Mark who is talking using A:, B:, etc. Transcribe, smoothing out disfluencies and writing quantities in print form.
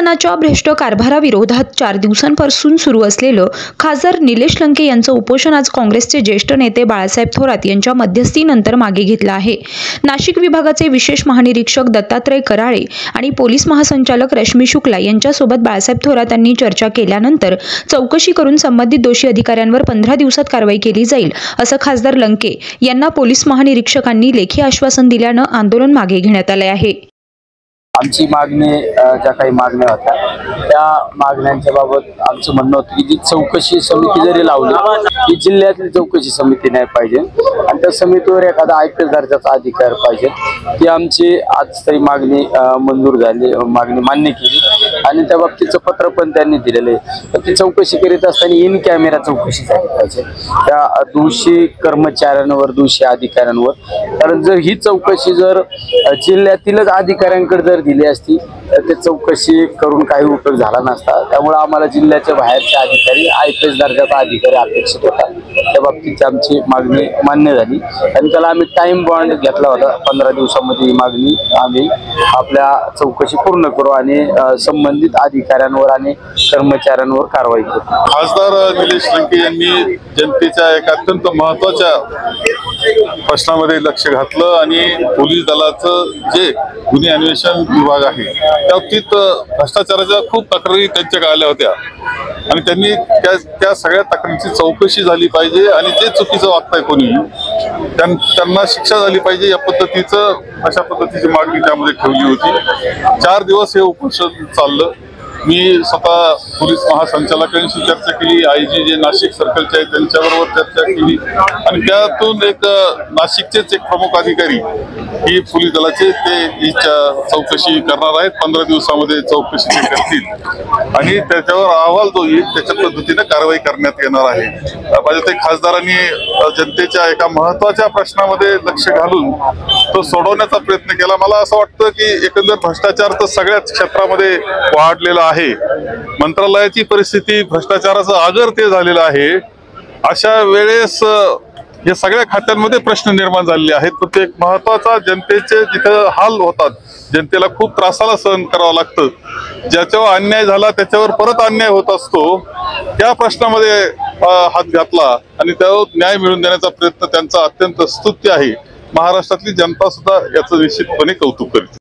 A: प्रशासनाच्या भ्रष्ट कारभाराविरोधात 4 दिवसांपासून सुरू असलेलं खासदार निलेश लंके यांचं उपोषण आज काँग्रेसचे ज्येष्ठ नेते बाळासाहेब थोरात यांच्या मध्यस्थीनंतर मागे घेतलं आहे। नाशिक विभागाचे विशेष महानिरीक्षक दत्तात्रय कराळे आणि पोलीस महासंचालक रश्मी शुक्ला यांच्यासोबत बाळासाहेब थोरात यांनी चर्चा केल्यानंतर चौकशी करून संबंधित दोषी अधिकाऱ्यांवर 15 दिवसात कारवाई केली जाईल, असं खासदार लंके यांना पोलीस महानिरीक्षकांनी लेखी आश्वासन दिल्यानं आंदोलन मागे घेण्यात आले आहे।
B: आमची मागणी ज्या काही मागण्या होत्या त्या मागण्यांच्या बाबत आमचं म्हणणं होतं की जी चौकशी समिती जरी लावली ती जिल्ह्यातली चौकशी समिती नाही पाहिजे आणि त्या समितीवर एखादा IPS दर्जाचा अधिकार पाहिजे। ती आमची आज तरी मागणी मंजूर झाली, मागणी मान्य केली आणि त्या बाबतीचं पत्र पण त्यांनी दिलेलं आहे। तर ती चौकशी करीत असताना इन कॅमेरा चौकशी झाली पाहिजे त्या दोषी कर्मचाऱ्यांवर, दोषी अधिकाऱ्यांवर। कारण जर ही चौकशी जर जिल्ह्यातीलच अधिकाऱ्यांकडे जर दिली असती तर ते चौकशी करून काही उपयोग झाला नसता। त्यामुळे आम्हाला जिल्ह्याच्या बाहेरचे अधिकारी, IPS दर्जाचा अधिकारी अपेक्षित होता। त्या बाबतीत आमची मागणी मान्य झाली आणि त्याला आम्ही टाइम बॉन्ड घेतला होता। 15 दिवसामध्ये ही मागणी आम्ही आपल्या चौकशी पूर्ण करू आणि संबंधित अधिकाऱ्यांवर आणि कर्मचाऱ्यांवर कारवाई करू।
C: खासदार निलेश लंके यांनी जनतेच्या एका अत्यंत महत्त्वाच्या प्रश्नामध्ये लक्ष घातलं आणि पोलीस दलाचं जे गुन्हे अन्वेषण विभाग आहे त्या बाबतीत भ्रष्टाचाराच्या खूप तक्रारी त्यांच्याकडे आल्या होत्या आणि त्यांनी त्या सगळ्या तक्रारींची चौकशी झाली पाहिजे आणि जे चुकीचं वागताय कोणी त्यांना शिक्षा झाली पाहिजे या पद्धतीचं अशा पद्धतीची मागणी त्यामध्ये ठेवली होती। 4 दिवस हे उपोषण चाललं। मी स्वतः पोलीस महासंचालकांशी चर्चा केली, IG जे नाशिक सर्कलचे आहेत त्यांच्याबरोबर चर्चा केली आणि त्यातून एक नाशिकचेच एक प्रमुख अधिकारी ही पोलीस दलाचे ते चौकशी करणार आहेत। 15 दिवसामध्ये चौकशी ते करतील आणि त्याच्यावर अहवाल जो येईल त्याच्या पद्धतीने कारवाई करण्यात येणार आहे। माझ्या ते खासदारांनी जनतेच्या एका महत्त्वाच्या प्रश्नामध्ये लक्ष घालून तो सोडवण्याचा प्रयत्न केला। मला असं वाटतं की एकंदर भ्रष्टाचार तर सगळ्याच क्षेत्रामध्ये वाढलेला आहे। मंत्रालयाची परिस्थिती भ्रष्टाचाराचं आगर ते झालेलं आहे। अशा वेळेस या सगळ्या खात्यांमध्ये प्रश्न निर्माण झालेले आहेत। प्रत्येक महत्वाचा जनतेचे जिथं हाल होतात, जनतेला खूप त्रासाला सहन करावं लागतं, ज्याच्यावर अन्याय झाला त्याच्यावर परत अन्याय होत असतो, त्या प्रश्नामध्ये हात घातला आणि त्यावर न्याय मिळवून देण्याचा प्रयत्न त्यांचा अत्यंत स्तुत्य आहे। महाराष्ट्रातली जनता सुद्धा याचं निश्चितपणे कौतुक करते।